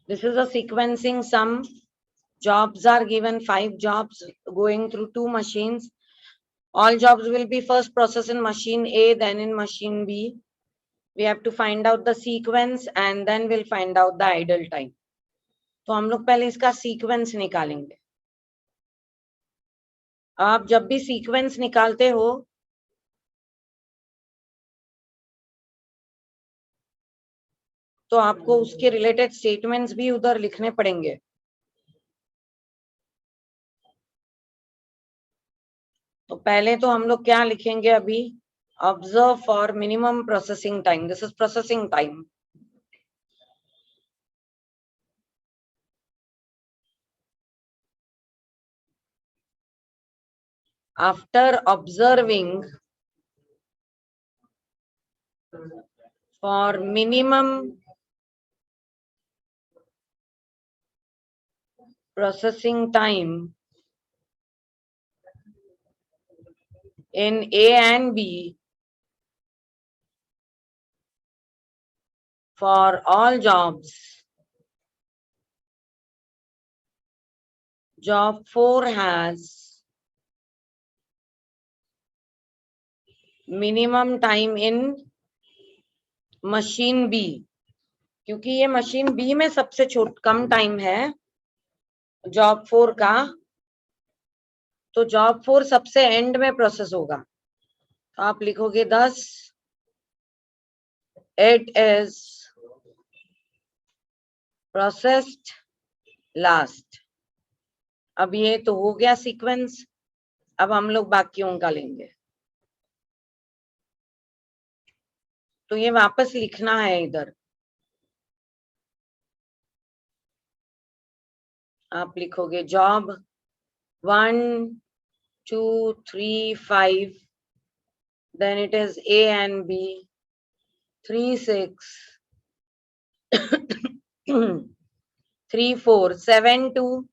This is a sequencing sum. Jobs are given 5 jobs going through 2 machines. All jobs will be first processed in machine A, then in machine B. We have to find out the sequence and then we'll find out the idle time. तो हम लोग पहले इसका sequence निकालेंगे. आप जब भी sequence निकालते हो तो आपको उसके रिलेटेड स्टेटमेंट्स भी उधर लिखने पड़ेंगे. तो पहले तो हम लोग क्या लिखेंगे अभी? Observe for minimum processing time. This is processing time. After observing for minimum processing time in A and B for all jobs, job 4 has minimum time in machine B. क्योंकि ये मशीन B में सबसे कम time है job 4 का, तो job 4 सबसे and में process होगा. तो आप लिखोगे 10 it is processed last. अब ये तो हो गया सीक्वेंस. अब हम लोग बाकियों का लेंगे. तो ये वापस लिखना है इधर. आप लिखोगे job 1, 2, 3, 5, then it is A and B, 3, 6, 3, 4, 7, 2,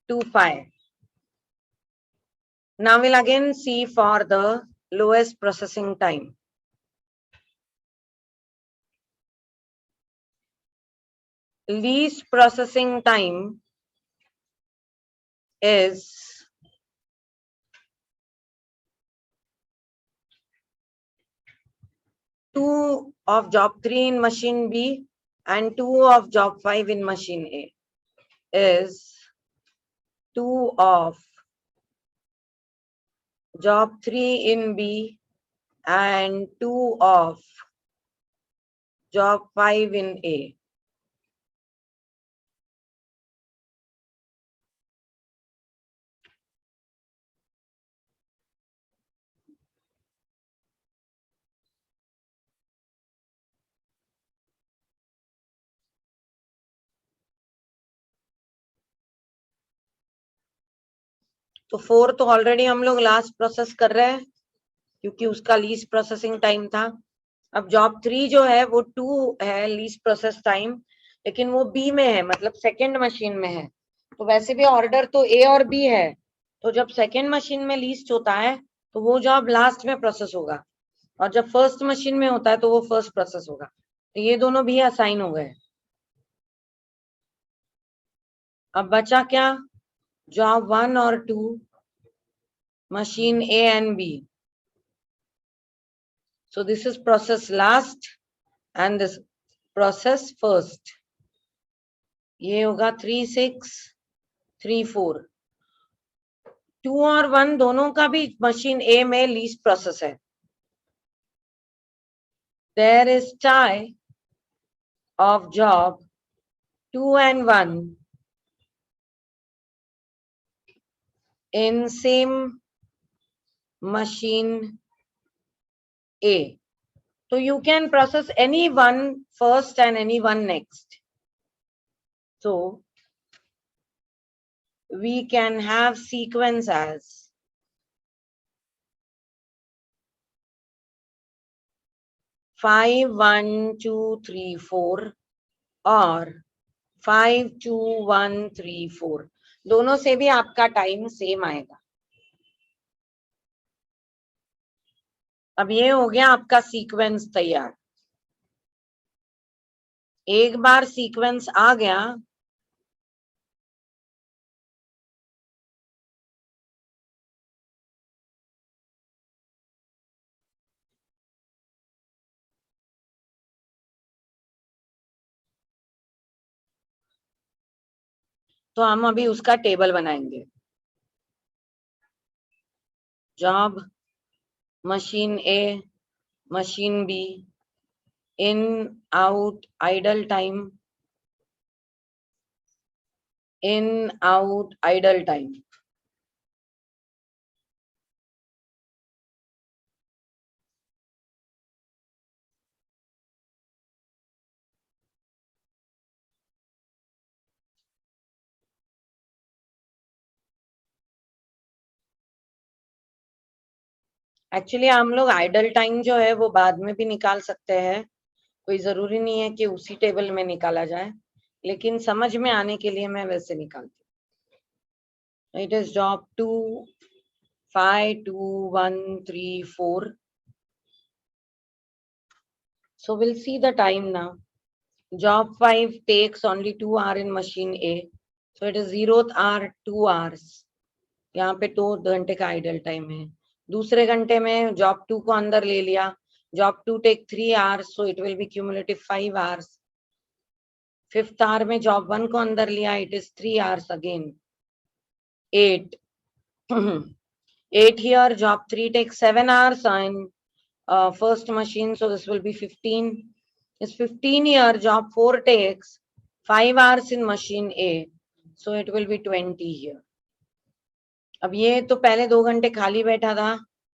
2, 5. Now we'll again see for the lowest processing time. Least processing time is 2 of job 3 in machine B and 2 of job 5 in machine A is 2 of job 3 in B and 2 of job 5 in A. तो 4 तो already हम लोग last process कर रहे हैं क्योंकि उसका least processing time था. अब जॉब 3 जो है वो 2 है लीस्ट प्रोसेस टाइम, लेकिन वो बी में है, मतलब सेकेंड मशीन में है. तो वैसे भी ऑर्डर तो ए और बी है, तो जब सेकेंड मशीन में लीस्ट होता है तो वो जॉब लास्ट में प्रोसेस होगा, और जब फर्स्ट मशीन में होता है तो वो फर्स्ट प्रोसेस होगा. तो ये दोनों भी असाइन हो गए. अब बचा क्या? जॉब 1 और 2 machine A and B. So this is process last and this process first. ये होगा 3, 6, 3, 4. 2 और 1 दोनों का भी मशीन A में लीस्ट प्रोसेस है. There is tie of job 2 and 1 in same machine A. So you can process any one first and any one next. So we can have sequence as 5, 1, 2, 3, 4 और 5, 2, 1, 3, 4. दोनों से भी आपका time same आएगा. अब ये हो गया आपका सीक्वेंस तैयार. एक बार सीक्वेंस आ गया तो हम अभी उसका टेबल बनाएंगे। Job machine A, machine B, in out idle time, in out idle time. Actually हम लोग आइडल टाइम जो है वो बाद में भी निकाल सकते हैं, कोई जरूरी नहीं है कि उसी टेबल में निकाला जाए, लेकिन समझ में आने के लिए मैं वैसे निकालती हूँ। It is job 2 5 2 1 3 4. So we'll see the time now. Job 5 takes only 2 hours in machine A. So it is 0th hour 2 hours. यहाँ पे 2 घंटे का आइडल टाइम है। दूसरे घंटे में जॉब 2 को अंदर ले लिया, job 2 take 3 hours, so it will be cumulative 5 hours. 5th hour में जॉब 1 को अंदर लिया, it is 3 hours again, 8. 8 here, job 3 takes 7 hours in first machine, so this will be 15. Is 15 here, job 4 takes 5 hours in machine A, so it will be 20 here. अब ये तो पहले 2 घंटे खाली बैठा था,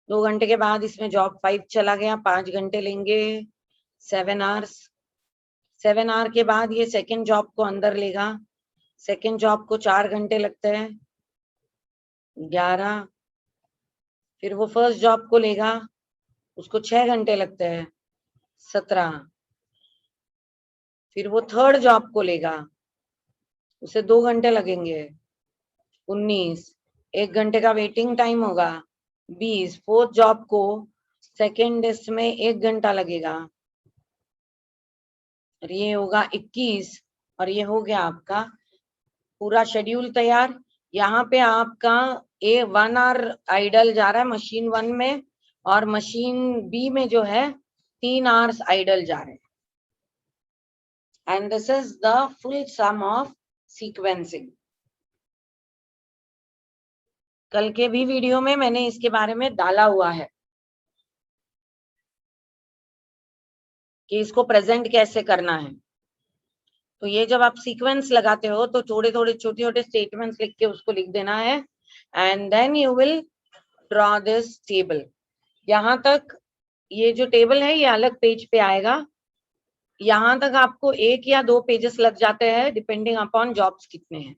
2 घंटे के बाद इसमें जॉब 5 चला गया, 5 घंटे लेंगे, 7 hours. 7 hour के बाद ये सेकेंड जॉब को अंदर लेगा, सेकेंड जॉब को 4 घंटे लगते हैं, 11. फिर वो फर्स्ट जॉब को लेगा, उसको 6 घंटे लगते हैं, 17. फिर वो थर्ड जॉब को लेगा, उसे 2 घंटे लगेंगे, 19. 1 घंटे का वेटिंग टाइम होगा, 20. फोर्थ जॉब को सेकेंड लिस्ट में 1 घंटा लगेगा, और ये होगा 21. और ये हो गया आपका पूरा शेड्यूल तैयार। यहाँ पे आपका 1 hour आइडल जा रहा है मशीन 1 में, और मशीन बी में जो है 3 hours आइडल जा रहे हैं। And this is the full sum of sequencing. कल के भी वीडियो में मैंने इसके बारे में डाला हुआ है कि इसको प्रेजेंट कैसे करना है। तो ये जब आप सीक्वेंस लगाते हो तो थोड़े थोड़े छोटे छोटे स्टेटमेंट्स लिख के उसको लिख देना है, and then you will draw this table. यहाँ तक ये जो टेबल है ये अलग पेज पे आएगा, यहाँ तक आपको 1 या 2 पेजेस लग जाते हैं डिपेंडिंग अपॉन जॉब्स कितने हैं।